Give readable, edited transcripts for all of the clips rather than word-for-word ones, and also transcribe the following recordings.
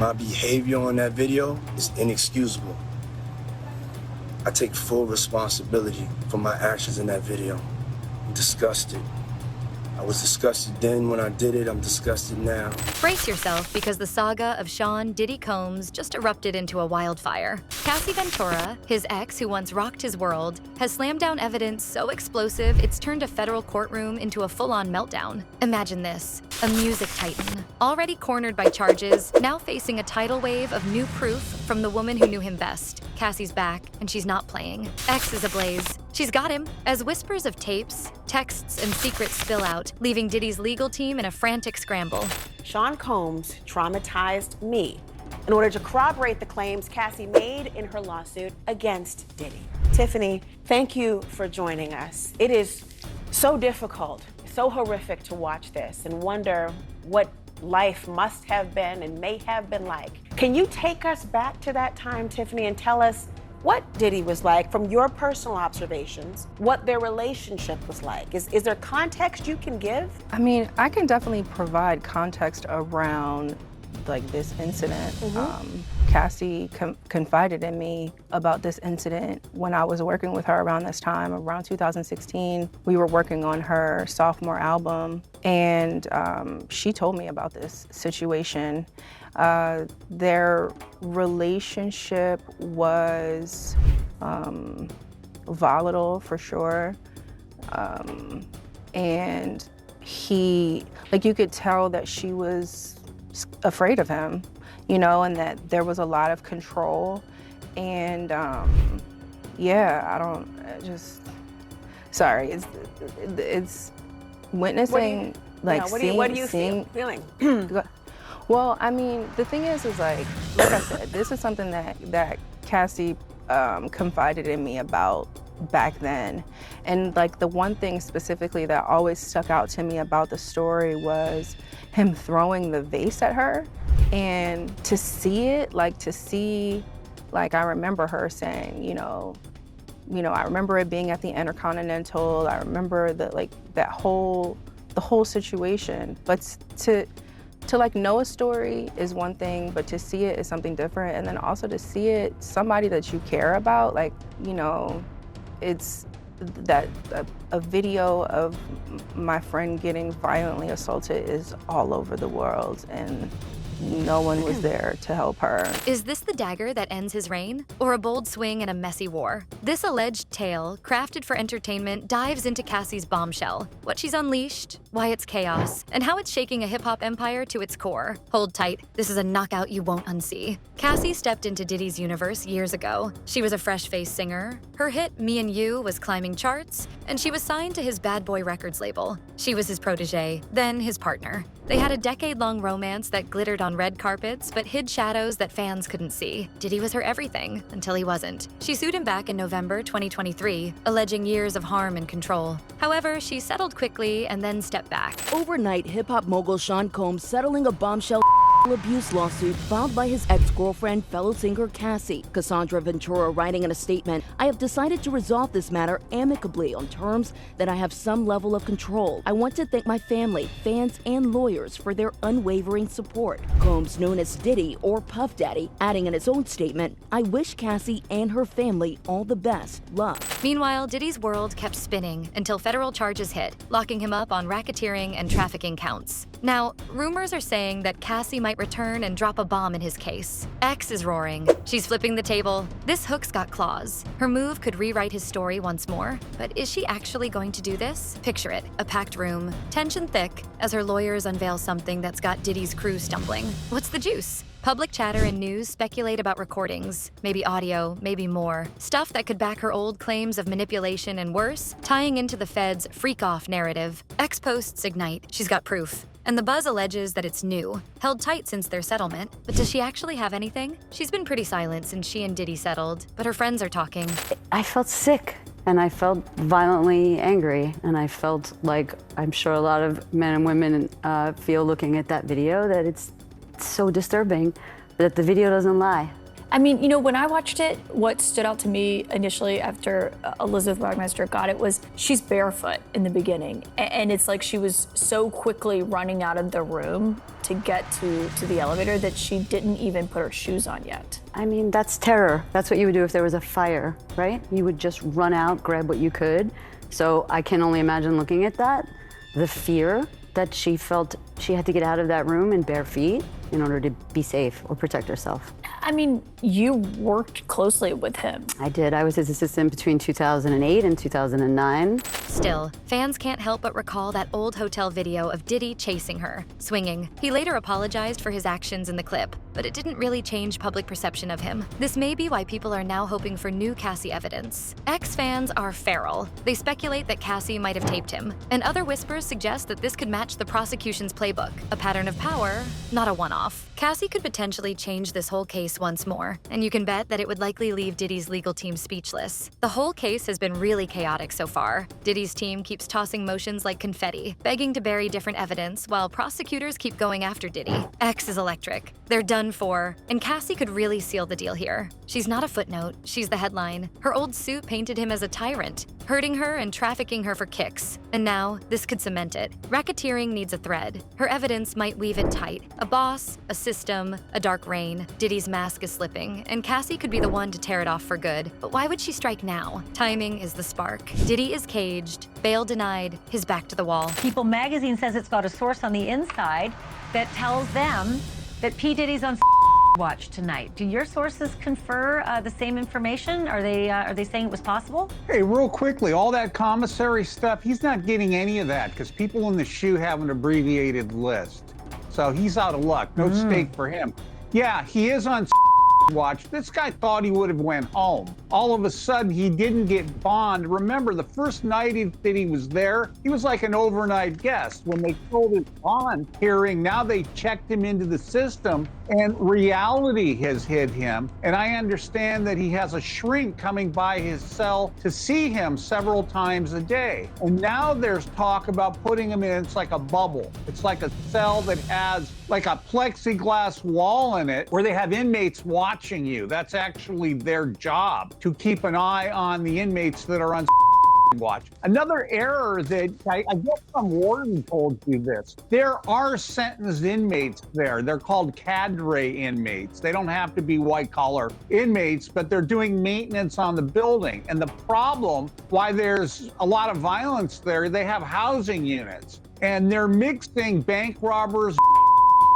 My behavior on that video is inexcusable. I take full responsibility for my actions in that video. I'm disgusted. I was disgusted then when I did it, I'm disgusted now. Brace yourself, because the saga of Sean Diddy Combs just erupted into a wildfire. Cassie Ventura, his ex who once rocked his world, has slammed down evidence so explosive it's turned a federal courtroom into a full-on meltdown. Imagine this, a music titan, already cornered by charges, now facing a tidal wave of new proof from the woman who knew him best. Cassie's back, and she's not playing. X is ablaze. She's got him. As whispers of tapes, texts, and secrets spill out, leaving Diddy's legal team in a frantic scramble. Sean Combs traumatized me in order to corroborate the claims Cassie made in her lawsuit against Diddy. Tiffany, thank you for joining us. It is so difficult, so horrific to watch this and wonder what life must have been and may have been like. Can you take us back to that time, Tiffany, and tell us what Diddy was like from your personal observations, what their relationship was like? Is there context you can give? I mean, I can definitely provide context around like this incident. Cassie confided in me about this incident when I was working with her around this time, around 2016. We were working on her sophomore album, and she told me about this situation. Their relationship was volatile for sure. And he, like, you could tell that she was afraid of him, you know, and that there was a lot of control. And yeah, sorry, it's witnessing, what do you feeling? Well, I mean, the thing is like I said, this is something that Cassie confided in me about back then. And like the one thing specifically that always stuck out to me about the story was him throwing the vase at her. And to see it, I remember her saying, you know, I remember it being at the Intercontinental. I remember the whole situation. But to like know a story is one thing, but to see it is something different. And then also to see it, somebody that you care about, like, you know, it's that a video of my friend getting violently assaulted is all over the world, and no one was there to help her. Is this the dagger that ends his reign? Or a bold swing in a messy war? This alleged tale, crafted for entertainment, dives into Cassie's bombshell, what she's unleashed, why it's chaos, and how it's shaking a hip-hop empire to its core. Hold tight, this is a knockout you won't unsee. Cassie stepped into Diddy's universe years ago. She was a fresh-faced singer. Her hit, Me and You, was climbing charts, and she was signed to his Bad Boy Records label. She was his protege, then his partner. They had a decade-long romance that glittered on red carpets, but hid shadows that fans couldn't see. Diddy was her everything, until he wasn't. She sued him back in November 2023, alleging years of harm and control. However, she settled quickly and then stepped back. Overnight, hip-hop mogul Sean Combs settling a bombshell abuse lawsuit filed by his ex-girlfriend, fellow singer Cassie. Cassandra Ventura writing in a statement, "I have decided to resolve this matter amicably on terms that I have some level of control. I want to thank my family, fans, and lawyers for their unwavering support." Combs, known as Diddy or Puff Daddy, adding in his own statement, "I wish Cassie and her family all the best. Love." Meanwhile, Diddy's world kept spinning until federal charges hit, locking him up on racketeering and trafficking counts. Now, rumors are saying that Cassie might return and drop a bomb in his case. X is roaring. She's flipping the table. This hook's got claws. Her move could rewrite his story once more. But is she actually going to do this? Picture it, a packed room, tension thick, as her lawyers unveil something that's got Diddy's crew stumbling. What's the juice? Public chatter and news speculate about recordings, maybe audio, maybe more. Stuff that could back her old claims of manipulation and worse, tying into the Fed's freak-off narrative. X posts ignite. She's got proof. And the buzz alleges that it's new, held tight since their settlement. But does she actually have anything? She's been pretty silent since she and Diddy settled, but her friends are talking. I felt sick, and I felt violently angry, and I felt like I'm sure a lot of men and women feel looking at that video, that it's so disturbing that the video doesn't lie. I mean, you know, when I watched it, what stood out to me initially after Elizabeth Wagmeister got it was she's barefoot in the beginning. And it's like she was so quickly running out of the room to get to the elevator that she didn't even put her shoes on yet. I mean, that's terror. That's what you would do if there was a fire, right? You would just run out, grab what you could. So I can only imagine looking at that, the fear that she felt she had to get out of that room in bare feet in order to be safe or protect herself. I mean, you worked closely with him. I did. I was his assistant between 2008 and 2009. Still, fans can't help but recall that old hotel video of Diddy chasing her, swinging. He later apologized for his actions in the clip, but it didn't really change public perception of him. This may be why people are now hoping for new Cassie evidence. Ex-fans are feral. They speculate that Cassie might have taped him, and other whispers suggest that this could match the prosecution's playbook, a pattern of power, not a one-off. Cassie could potentially change this whole case once more, and you can bet that it would likely leave Diddy's legal team speechless. The whole case has been really chaotic so far. Diddy's team keeps tossing motions like confetti, begging to bury different evidence, while prosecutors keep going after Diddy. X is electric. They're done for, and Cassie could really seal the deal here. She's not a footnote, she's the headline. Her old suit painted him as a tyrant, hurting her and trafficking her for kicks. And now, this could cement it. Racketeering needs a thread. Her evidence might weave it tight. A boss, a system, a dark reign. Diddy's mask is slipping, and Cassie could be the one to tear it off for good. But why would she strike now? Timing is the spark. Diddy is caged, bail denied, his back to the wall. People magazine says it's got a source on the inside that tells them that P. Diddy's on watch tonight. Do your sources confer the same information? Are they saying it was possible? Hey, real quickly, all that commissary stuff, he's not getting any of that because people in the SHU have an abbreviated list. So he's out of luck. No stake for him. Yeah, he is on watch. This guy thought he would have went home. All of a sudden, he didn't get bond. Remember, the first night that he was there, he was like an overnight guest. When they told his bond hearing, now they checked him into the system, and reality has hit him. And I understand that he has a shrink coming by his cell to see him several times a day. And now there's talk about putting him in, it's like a bubble. It's like a cell that has like a plexiglass wall in it where they have inmates watching you. That's actually their job, to keep an eye on the inmates that are on watch. Another error that I guess some warden told you this. There are sentenced inmates there. They're called cadre inmates. They don't have to be white-collar inmates, but they're doing maintenance on the building. And the problem, why there's a lot of violence there, they have housing units. And they're mixing bank robbers,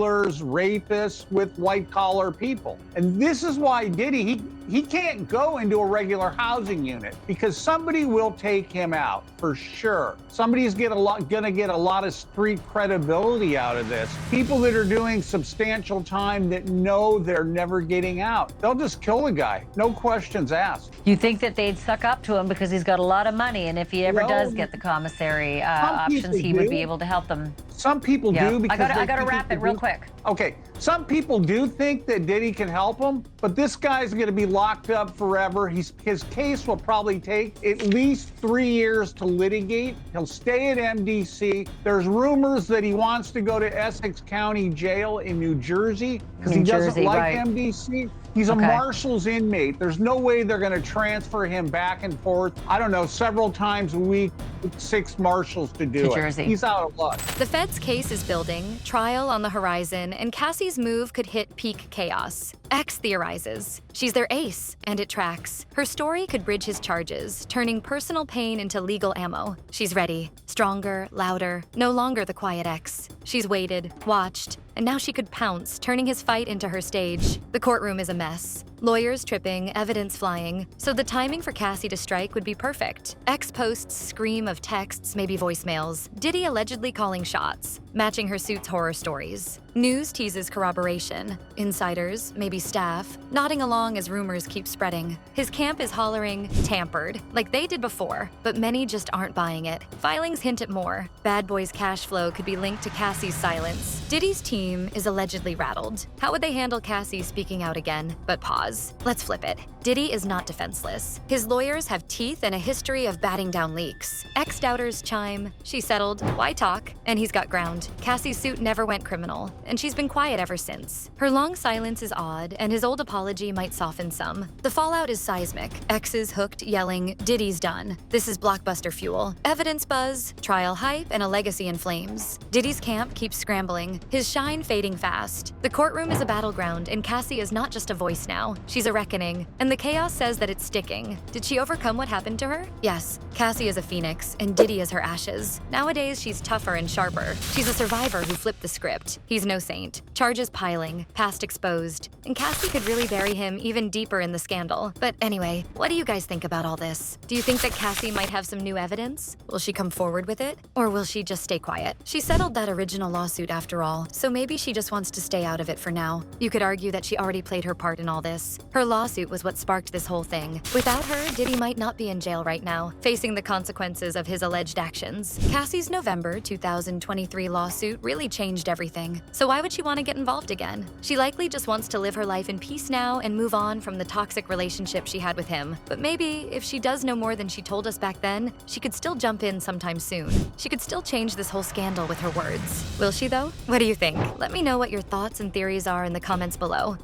rapists with white-collar people. And this is why Diddy, he can't go into a regular housing unit because somebody will take him out for sure. Somebody's gonna get a lot of street credibility out of this. People that are doing substantial time that know they're never getting out. They'll just kill the guy, no questions asked. You think that they'd suck up to him because he's got a lot of money, and if he ever does get the commissary options, he would be able to help them. Some people do because I gotta wrap it real quick. Okay, some people do think that Diddy can help him, but this guy's gonna be locked up forever. His case will probably take at least 3 years to litigate. He'll stay at MDC. There's rumors that he wants to go to Essex County Jail in New Jersey because he doesn't like MDC. He's a Marshals inmate. There's no way they're going to transfer him back and forth, I don't know, several times a week, 6 Marshals to do it. He's out of luck. The Fed's case is building, trial on the horizon, and Cassie's move could hit peak chaos. X theorizes. She's their ace, and it tracks. Her story could bridge his charges, turning personal pain into legal ammo. She's ready. Stronger, louder, no longer the quiet X. She's waited, watched, and now she could pounce, turning his fight into her stage. The courtroom is a mess. Lawyers tripping, evidence flying, so the timing for Cassie to strike would be perfect. X posts scream of texts, maybe voicemails. Diddy allegedly calling shots, matching her suit's horror stories. News teases corroboration. Insiders, maybe staff, nodding along as rumors keep spreading. His camp is hollering, tampered, like they did before, but many just aren't buying it. Filings hint at more. Bad Boy's cash flow could be linked to Cassie's silence. Diddy's team is allegedly rattled. How would they handle Cassie speaking out again? But pause. Let's flip it. Diddy is not defenseless. His lawyers have teeth and a history of batting down leaks. Ex-doubters chime, she settled, why talk? And he's got ground. Cassie's suit never went criminal, and she's been quiet ever since. Her long silence is odd, and his old apology might soften some. The fallout is seismic. Exes hooked, yelling, Diddy's done. This is blockbuster fuel. Evidence buzz, trial hype, and a legacy in flames. Diddy's camp keeps scrambling, his shine fading fast. The courtroom is a battleground, and Cassie is not just a voice now. She's a reckoning, and the chaos says that it's sticking. Did she overcome what happened to her? Yes. Cassie is a phoenix, and Diddy is her ashes. Nowadays, she's tougher and sharper. She's a survivor who flipped the script. He's no saint. Charges piling, past exposed, and Cassie could really bury him even deeper in the scandal. But anyway, what do you guys think about all this? Do you think that Cassie might have some new evidence? Will she come forward with it? Or will she just stay quiet? She settled that original lawsuit after all, so maybe she just wants to stay out of it for now. You could argue that she already played her part in all this. Her lawsuit was what sparked this whole thing. Without her, Diddy might not be in jail right now, facing the consequences of his alleged actions. Cassie's November 2023 lawsuit really changed everything. So why would she want to get involved again? She likely just wants to live her life in peace now and move on from the toxic relationship she had with him. But maybe, if she does know more than she told us back then, she could still jump in sometime soon. She could still change this whole scandal with her words. Will she though? What do you think? Let me know what your thoughts and theories are in the comments below.